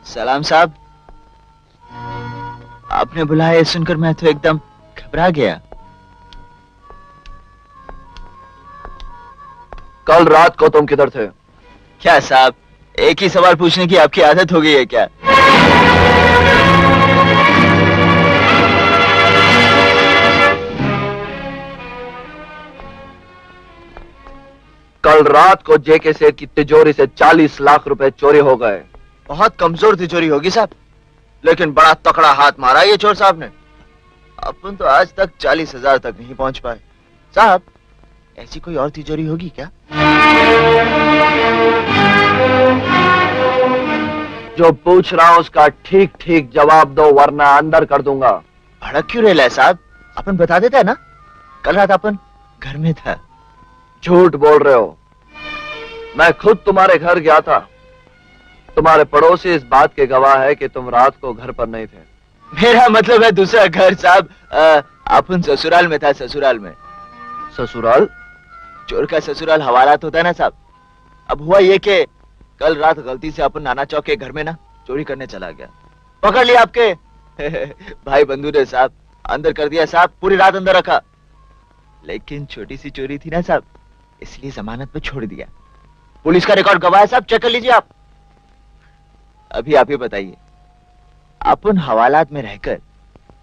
सलाम साहब। आपने बुलाया सुनकर मैं तो एकदम घबरा गया। कल रात को तुम किधर थे? क्या साहब, एक ही सवाल पूछने की आपकी आदत हो गई है क्या? कल रात को जेके सेठ की तिजोरी से 40 लाख रुपए चोरी हो गए। बहुत कमजोर तिजोरी होगी साहब, लेकिन बड़ा तकड़ा हाथ मारा ये चोर साहब ने। अपन तो आज तक 40,000 तक नहीं पहुंच पाए। साहब, ऐसी कोई और तिजोरी होगी क्या? जो पूछ रहा हूं उसका ठीक ठीक जवाब दो, वरना अंदर कर दूंगा। भड़क क्यों रहे साहब? अपन बता देता है ना, कल रात अपन घर में था। झूठ बोल रहे हो। मैं खुद तुम्हारे घर गया था। तुम्हारे पड़ोसी इस बात के गवाह है कि तुम रात को घर पर नहीं थे। मेरा मतलब है दूसरा घर साहब। अपन ससुराल में था, ससुराल में। ससुराल? चोर का ससुराल हवालात होता है ना साहब। अब हुआ ये कि कल रात गलती से अपन नाना चौक के घर में ना चोरी करने चला गया। पकड़ लिया आपके भाई बंधु ने साहब, अंदर कर दिया साहब, पूरी रात अंदर रखा। लेकिन छोटी सी चोरी थी ना साहब, इसलिए जमानत पे छोड़ दिया। पुलिस का रिकॉर्ड गवाह है साहब, चेक कर लीजिए आप। अभी आप ही बताइए, अपन हवालात में रहकर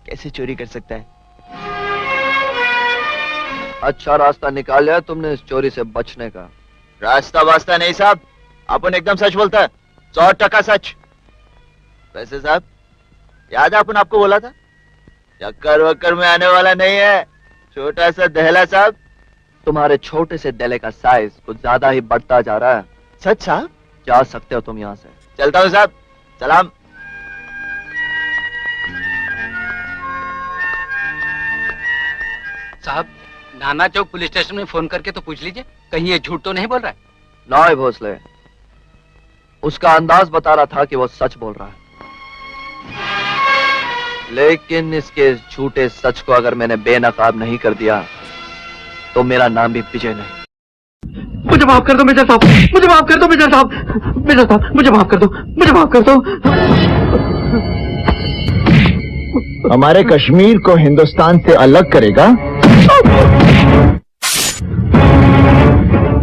कैसे चोरी कर सकता है? अच्छा रास्ता निकाल लिया तुमने इस चोरी से बचने का? रास्ता वास्ता नहीं साहब, अपन एकदम सच बोलता है, 100% सच। वैसे साहब, याद है अपन आपको बोला था चक्कर वक्कर में आने वाला नहीं है, छोटा सा दहला साहब। तुम्हारे छोटे से डेले का साइज कुछ ज्यादा ही बढ़ता जा रहा है। सच साहब? जा सकते हो तुम यहाँ से। चलता हूँ साहब, सलाम। साहब, नाना चौक पुलिस स्टेशन में फोन करके तो पूछ लीजिए, कहीं ये झूठ तो नहीं बोल रहा है। ना ही भोसले, उसका अंदाज बता रहा था कि वो सच बोल रहा है। लेकिन इसके इस झूठे सच को अगर मैंने बेनकाब नहीं कर दिया तो मेरा नाम भी विजय नहीं। मुझे माफ कर दो मेजर साहब, मुझे माफ कर दो मेजर साहब, मेजर साहब मुझे माफ कर दो, मुझे माफ कर दो। हमारे कश्मीर को हिंदुस्तान से अलग करेगा?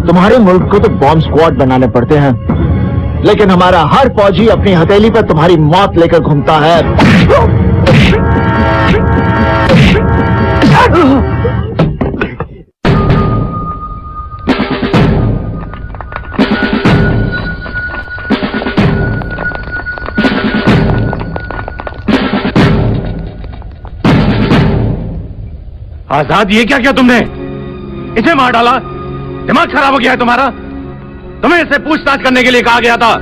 तुम्हारे मुल्क को तो बॉम्ब स्क्वाड बनाने पड़ते हैं, लेकिन हमारा हर फौजी अपनी हथेली पर तुम्हारी मौत लेकर घूमता है। आजाद, ये क्या किया तुमने? इसे मार डाला? दिमाग खराब हो गया है तुम्हारा? तुम्हें इसे पूछताछ करने के लिए कहा गया था।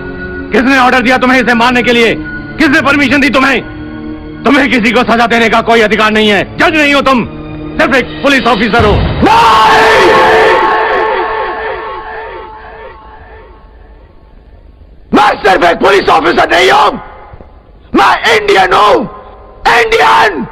किसने ऑर्डर दिया तुम्हें इसे मारने के लिए? किसने परमिशन दी तुम्हें? तुम्हें किसी को सजा देने का कोई अधिकार नहीं है। जज नहीं हो तुम, सिर्फ एक पुलिस ऑफिसर हो। मैं सिर्फ एक पुलिस ऑफिसर नहीं हूं, मैं इंडियन हूं, इंडियन।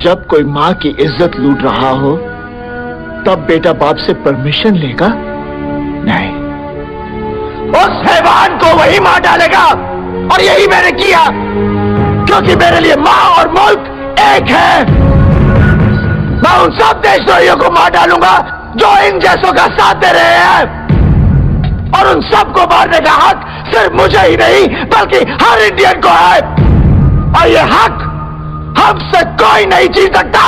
जब कोई माँ की इज्जत लूट रहा हो तब बेटा बाप से परमिशन लेगा? नहीं, उस हैवान को वही मार डालेगा, और यही मैंने किया, क्योंकि मेरे लिए माँ और मुल्क एक है। मैं उन सब देशद्रोहियों को मार डालूंगा जो इन जैसों का साथ दे रहे हैं, और उन सबको मारने का हक सिर्फ मुझे ही नहीं बल्कि हर इंडियन को है, और ये हक हमसे कोई नहीं छीन सकता।